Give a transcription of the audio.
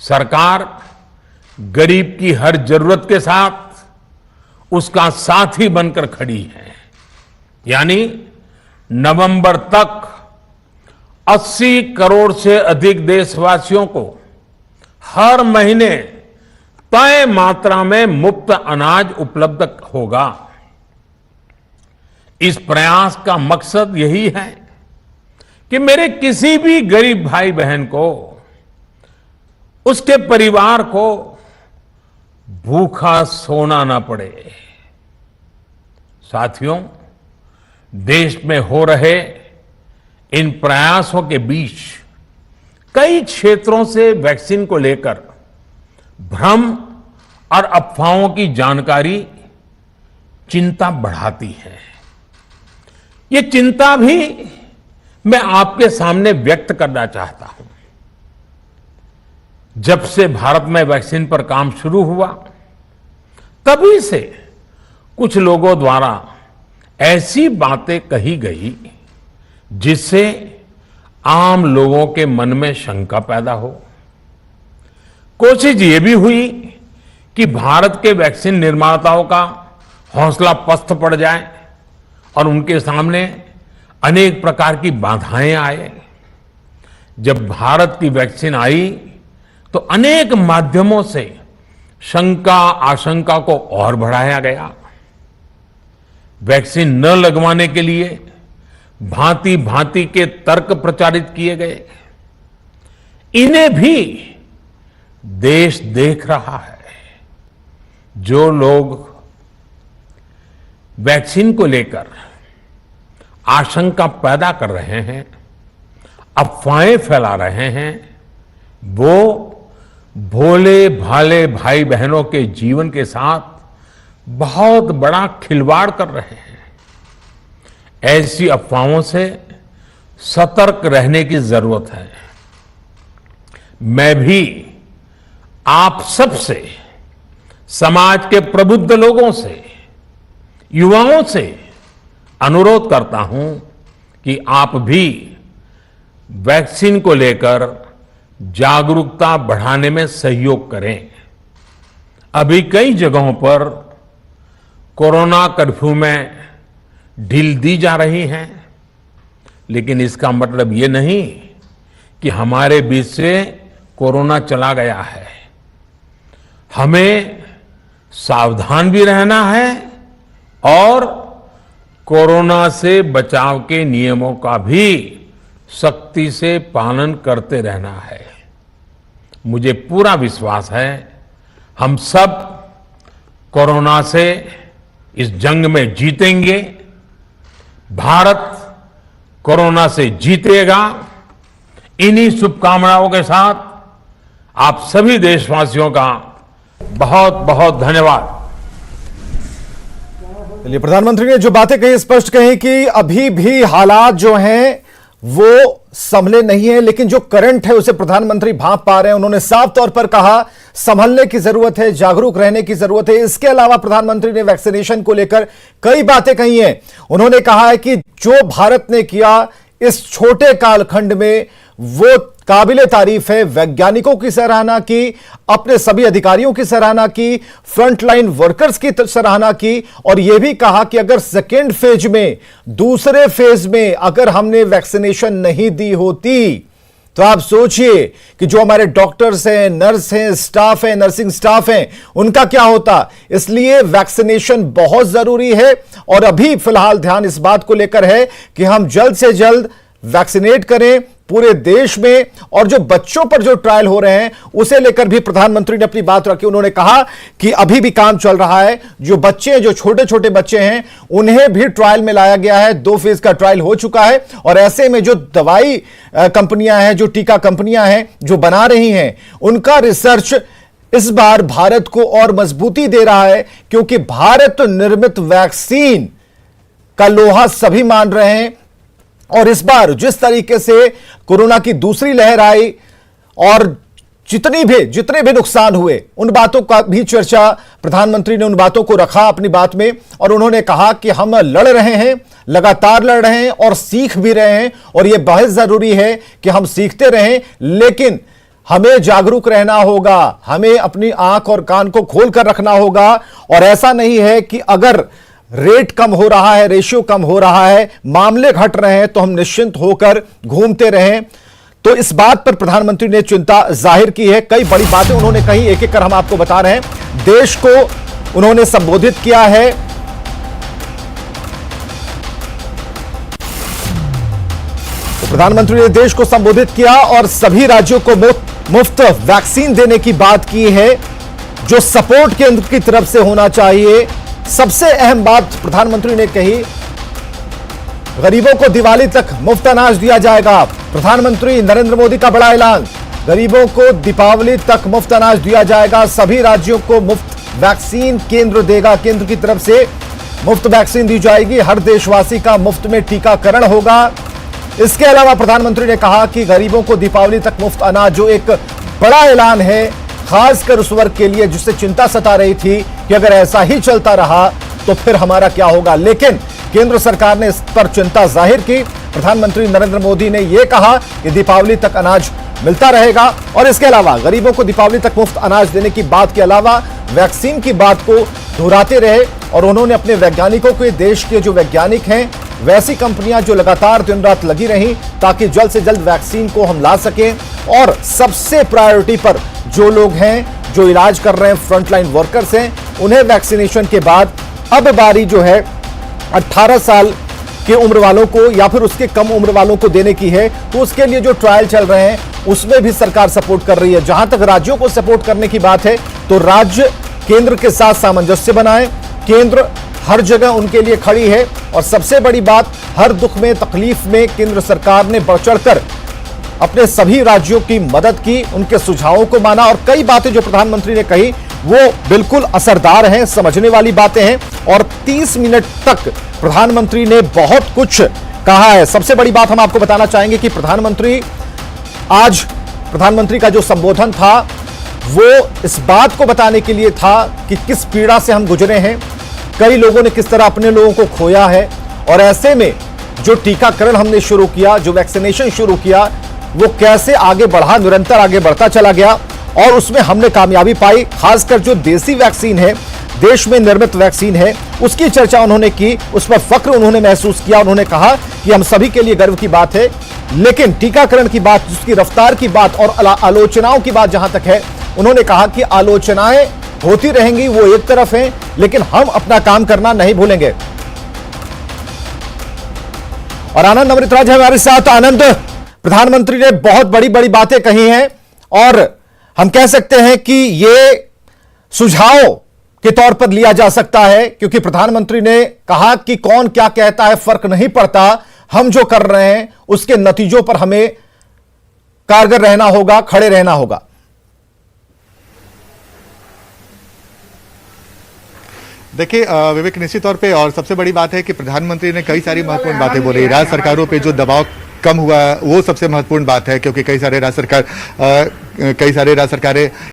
सरकार गरीब की हर जरूरत के साथ उसका साथी बनकर खड़ी है। यानी नवंबर तक 80 करोड़ से अधिक देशवासियों को हर महीने तय मात्रा में मुफ्त अनाज उपलब्ध होगा। इस प्रयास का मकसद यही है कि मेरे किसी भी गरीब भाई बहन को, उसके परिवार को भूखा सोना ना पड़े। साथियों, देश में हो रहे इन प्रयासों के बीच कई क्षेत्रों से वैक्सीन को लेकर भ्रम और अफवाहों की जानकारी चिंता बढ़ाती है। ये चिंता भी मैं आपके सामने व्यक्त करना चाहता हूं। जब से भारत में वैक्सीन पर काम शुरू हुआ, तभी से कुछ लोगों द्वारा ऐसी बातें कही गई जिससे आम लोगों के मन में शंका पैदा हो। कोशिश ये भी हुई कि भारत के वैक्सीन निर्माताओं का हौसला पस्त पड़ जाए और उनके सामने अनेक प्रकार की बाधाएं आए। जब भारत की वैक्सीन आई तो अनेक माध्यमों से शंका आशंका को और बढ़ाया गया। वैक्सीन न लगवाने के लिए भांति भांति के तर्क प्रचारित किए गए। इन्हें भी देश देख रहा है। जो लोग वैक्सीन को लेकर आशंका पैदा कर रहे हैं, अफवाहें फैला रहे हैं, वो भोले भाले भाई बहनों के जीवन के साथ बहुत बड़ा खिलवाड़ कर रहे हैं। ऐसी अफवाहों से सतर्क रहने की जरूरत है। मैं भी आप सबसे, समाज के प्रबुद्ध लोगों से, युवाओं से अनुरोध करता हूं कि आप भी वैक्सीन को लेकर जागरूकता बढ़ाने में सहयोग करें। अभी कई जगहों पर कोरोना कर्फ्यू में ढील दी जा रही है, लेकिन इसका मतलब ये नहीं कि हमारे बीच से कोरोना चला गया है। हमें सावधान भी रहना है और कोरोना से बचाव के नियमों का भी सख्ती से पालन करते रहना है। मुझे पूरा विश्वास है हम सब कोरोना से इस जंग में जीतेंगे। भारत कोरोना से जीतेगा। इन्हीं शुभकामनाओं के साथ आप सभी देशवासियों का बहुत बहुत धन्यवाद। चलिए, प्रधानमंत्री ने जो बातें कही, स्पष्ट कही कि अभी भी हालात जो हैं वो संभले नहीं है, लेकिन जो करंट है उसे प्रधानमंत्री भांप पा रहे हैं। उन्होंने साफ तौर पर कहा संभलने की जरूरत है, जागरूक रहने की जरूरत है। इसके अलावा प्रधानमंत्री ने वैक्सीनेशन को लेकर कई बातें कही हैं। उन्होंने कहा है कि जो भारत ने किया इस छोटे कालखंड में वो काबिले तारीफ है। वैज्ञानिकों की सराहना की, अपने सभी अधिकारियों की सराहना की, फ्रंटलाइन वर्कर्स की सराहना की, और यह भी कहा कि अगर सेकेंड फेज में, दूसरे फेज में अगर हमने वैक्सीनेशन नहीं दी होती तो आप सोचिए कि जो हमारे डॉक्टर्स हैं, नर्स हैं, स्टाफ हैं, नर्सिंग स्टाफ हैं, उनका क्या होता। इसलिए वैक्सीनेशन बहुत जरूरी है और अभी फिलहाल ध्यान इस बात को लेकर है कि हम जल्द से जल्द वैक्सीनेट करें पूरे देश में। और जो बच्चों पर जो ट्रायल हो रहे हैं उसे लेकर भी प्रधानमंत्री ने अपनी बात रखी। उन्होंने कहा कि अभी भी काम चल रहा है। जो बच्चे, जो छोटे छोटे बच्चे हैं, उन्हें भी ट्रायल में लाया गया है। 2 फेज का ट्रायल हो चुका है और ऐसे में जो दवाई कंपनियां हैं, जो टीका कंपनियां हैं जो बना रही हैं, उनका रिसर्च इस बार भारत को और मजबूती दे रहा है, क्योंकि भारत निर्मित वैक्सीन का लोहा सभी मान रहे हैं। और इस बार जिस तरीके से कोरोना की दूसरी लहर आई और जितने भी नुकसान हुए, उन बातों का भी चर्चा, प्रधानमंत्री ने उन बातों को रखा अपनी बात में। और उन्होंने कहा कि हम लड़ रहे हैं, लगातार लड़ रहे हैं और सीख भी रहे हैं, और यह बहुत जरूरी है कि हम सीखते रहें। लेकिन हमें जागरूक रहना होगा, हमें अपनी आंख और कान को खोल कर रखना होगा। और ऐसा नहीं है कि अगर रेट कम हो रहा है, रेशियो कम हो रहा है, मामले घट रहे हैं तो हम निश्चिंत होकर घूमते रहें। तो इस बात पर प्रधानमंत्री ने चिंता जाहिर की है। कई बड़ी बातें उन्होंने कही, एक एक कर हम आपको बता रहे हैं। देश को उन्होंने संबोधित किया है। तो प्रधानमंत्री ने देश को संबोधित किया और सभी राज्यों को मुफ्त वैक्सीन देने की बात की है, जो सपोर्ट केंद्र की तरफ से होना चाहिए। सबसे अहम बात प्रधानमंत्री ने कही, गरीबों को दिवाली तक मुफ्त अनाज दिया जाएगा। प्रधानमंत्री नरेंद्र मोदी का बड़ा ऐलान, गरीबों को दीपावली तक मुफ्त अनाज दिया जाएगा। सभी राज्यों को मुफ्त वैक्सीन केंद्र देगा, केंद्र की तरफ से मुफ्त वैक्सीन दी जाएगी। हर देशवासी का मुफ्त में टीकाकरण होगा। इसके अलावा प्रधानमंत्री ने कहा कि गरीबों को दीपावली तक मुफ्त अनाज, जो एक बड़ा ऐलान है खासकर उस वर्ग के लिए जिससे चिंता सता रही थी कि अगर ऐसा ही चलता रहा तो फिर हमारा क्या होगा। लेकिन केंद्र सरकार ने इस पर चिंता जाहिर की। प्रधानमंत्री नरेंद्र मोदी ने यह कहा कि दीपावली तक अनाज मिलता रहेगा और इसके अलावा गरीबों को दीपावली तक मुफ्त अनाज देने की बात के अलावा वैक्सीन की बात को दोहराते रहे। और उन्होंने अपने वैज्ञानिकों के, देश के जो वैज्ञानिक हैं, वैसी कंपनियां जो लगातार दिन रात लगी रहीं ताकि जल्द से जल्द वैक्सीन को हम ला सकें। और सबसे प्रायोरिटी पर जो लोग हैं, जो इलाज कर रहे हैं, फ्रंटलाइन वर्कर्स हैं, उन्हें वैक्सीनेशन के बाद अब बारी जो है 18 साल के उम्र वालों को या फिर उसके कम उम्र वालों को देने की है। तो उसके लिए जो ट्रायल चल रहे हैं उसमें भी सरकार सपोर्ट कर रही है। जहां तक राज्यों को सपोर्ट करने की बात है तो राज्य केंद्र के साथ सामंजस्य बनाएं। केंद्र हर जगह उनके लिए खड़ी है और सबसे बड़ी बात, हर दुख में, तकलीफ में केंद्र सरकार ने बढ़ चढ़कर अपने सभी राज्यों की मदद की, उनके सुझावों को माना। और कई बातें जो प्रधानमंत्री ने कही वो बिल्कुल असरदार हैं, समझने वाली बातें हैं। और 30 मिनट तक प्रधानमंत्री ने बहुत कुछ कहा है। सबसे बड़ी बात हम आपको बताना चाहेंगे कि प्रधानमंत्री का जो संबोधन था वो इस बात को बताने के लिए था कि किस पीड़ा से हम गुजरे हैं, कई लोगों ने किस तरह अपने लोगों को खोया है। और ऐसे में जो टीकाकरण हमने शुरू किया, जो वैक्सीनेशन शुरू किया, वो कैसे आगे बढ़ा, निरंतर आगे बढ़ता चला गया और उसमें हमने कामयाबी पाई। खासकर जो देसी वैक्सीन है, देश में निर्मित वैक्सीन है, उसकी चर्चा उन्होंने की, उस पर फक्र उन्होंने महसूस किया। उन्होंने कहा कि हम सभी के लिए गर्व की बात है। लेकिन टीकाकरण की बात, उसकी रफ्तार की बात और आलोचनाओं की बात जहां तक है, उन्होंने कहा कि आलोचनाएं होती रहेंगी, वो एक तरफ है, लेकिन हम अपना काम करना नहीं भूलेंगे। और आनंद अमृतराज है हमारे साथ। आनंद, प्रधानमंत्री ने बहुत बड़ी बड़ी बातें कही हैं और हम कह सकते हैं कि ये सुझाव के तौर पर लिया जा सकता है, क्योंकि प्रधानमंत्री ने कहा कि कौन क्या कहता है फर्क नहीं पड़ता, हम जो कर रहे हैं उसके नतीजों पर हमें कारगर रहना होगा, खड़े रहना होगा। देखिए विवेक, निश्चित तौर पे और सबसे बड़ी बात है कि प्रधानमंत्री ने कई सारी महत्वपूर्ण बातें बोली। राज्य सरकारों पे जो दबाव कम हुआ वो सबसे महत्वपूर्ण बात है, क्योंकि कई सारे राज्य सरकारें